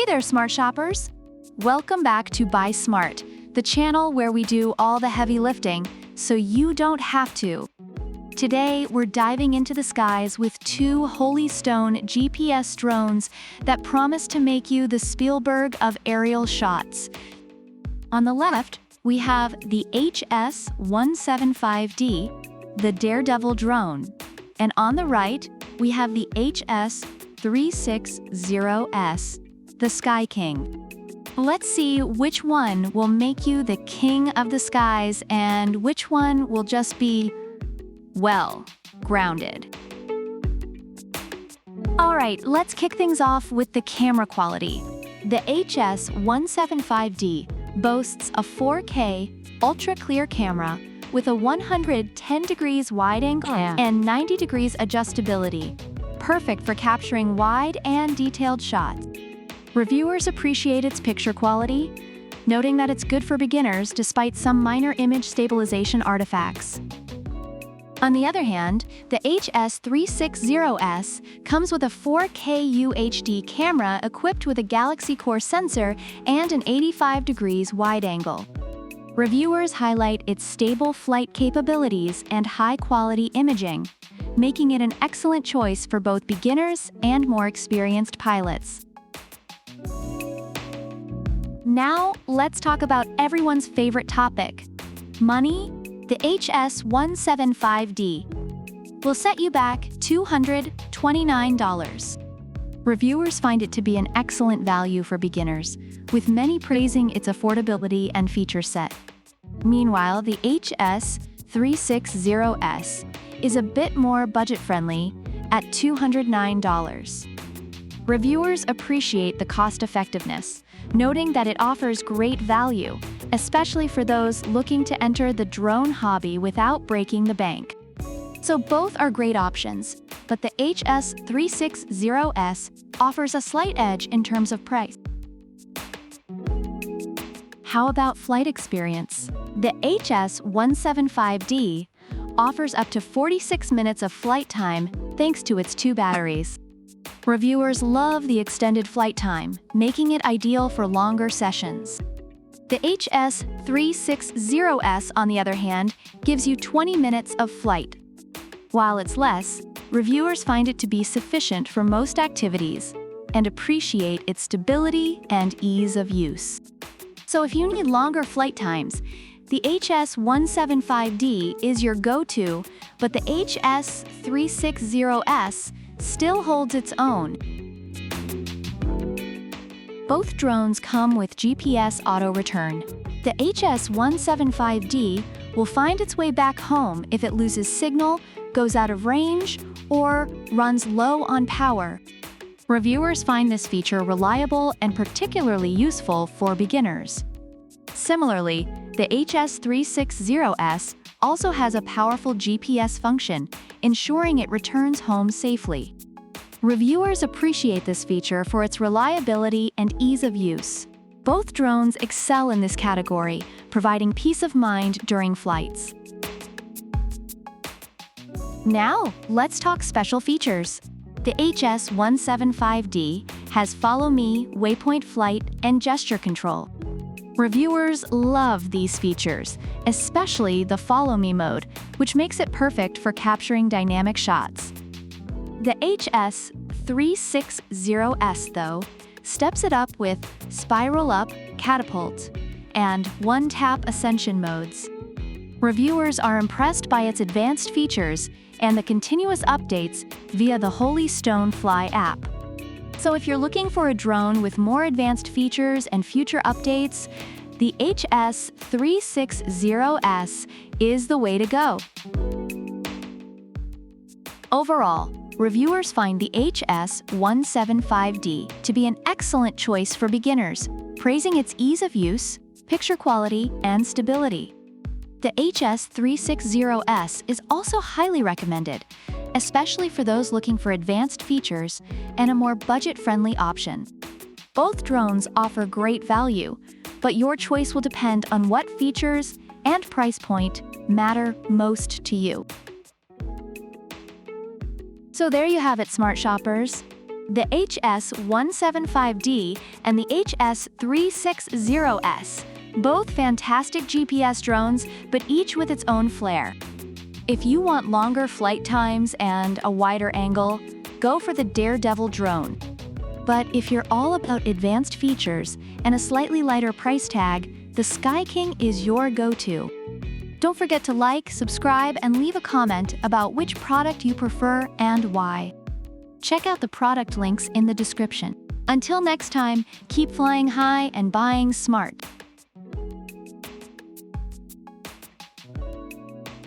there, smart shoppers! Welcome back to Buy Smart, the channel where we do all the heavy lifting, so you don't have to. Today, we're diving into the skies with two Holy Stone GPS drones that promise to make you the Spielberg of aerial shots. On the left, we have the HS175D, the Daredevil drone. And on the right, we have the HS360S, the Sky King. Let's see which one will make you the king of the skies and which one will just be, well, grounded. Alright, let's kick things off with the camera quality. The HS175D boasts a 4K ultra-clear camera with a 110 degrees wide angle and 90 degrees adjustability, perfect for capturing wide and detailed shots. Reviewers appreciate its picture quality, noting that it's good for beginners despite some minor image stabilization artifacts. On the other hand, the HS360S comes with a 4K UHD camera equipped with a Galaxy Core sensor and an 85 degrees wide angle. Reviewers highlight its stable flight capabilities and high-quality imaging, making it an excellent choice for both beginners and more experienced pilots. Now, let's talk about everyone's favorite topic, money. The HS175D will set you back $229. Reviewers find it to be an excellent value for beginners, with many praising its affordability and feature set. Meanwhile, the HS360S is a bit more budget-friendly at $209. Reviewers appreciate the cost-effectiveness, noting that it offers great value, especially for those looking to enter the drone hobby without breaking the bank. So both are great options, but the HS360S offers a slight edge in terms of price. How about flight experience? The HS175D offers up to 46 minutes of flight time thanks to its two batteries. Reviewers love the extended flight time, making it ideal for longer sessions. The HS360S, on the other hand, gives you 20 minutes of flight. While it's less, reviewers find it to be sufficient for most activities and appreciate its stability and ease of use. So if you need longer flight times, the HS175D is your go-to, but the HS360S still holds its own. Both drones come with GPS auto return. The HS175D will find its way back home if it loses signal, goes out of range, or runs low on power. Reviewers find this feature reliable and particularly useful for beginners. Similarly, the HS360S also has a powerful GPS function, ensuring it returns home safely. Reviewers appreciate this feature for its reliability and ease of use. Both drones excel in this category, providing peace of mind during flights. Now, let's talk special features. The HS175D has Follow Me, Waypoint Flight, and Gesture Control. Reviewers love these features, especially the Follow Me mode, which makes it perfect for capturing dynamic shots. The HS360S, though, steps it up with Spiral Up, Catapult, and One-Tap Ascension modes. Reviewers are impressed by its advanced features and the continuous updates via the Holy Stone Fly app. So if you're looking for a drone with more advanced features and future updates, the HS360S is the way to go. Overall, reviewers find the HS175D to be an excellent choice for beginners, praising its ease of use, picture quality, and stability. The HS360S is also highly recommended, especially for those looking for advanced features and a more budget-friendly option. Both drones offer great value, but your choice will depend on what features and price point matter most to you. So there you have it, smart shoppers. the HS175D and the HS360S, both fantastic GPS drones, but each with its own flair. If you want longer flight times and a wider angle, go for the Daredevil drone. But if you're all about advanced features and a slightly lighter price tag, the Sky King is your go-to. Don't forget to like, subscribe, and leave a comment about which product you prefer and why. Check out the product links in the description. Until next time, keep flying high and buying smart.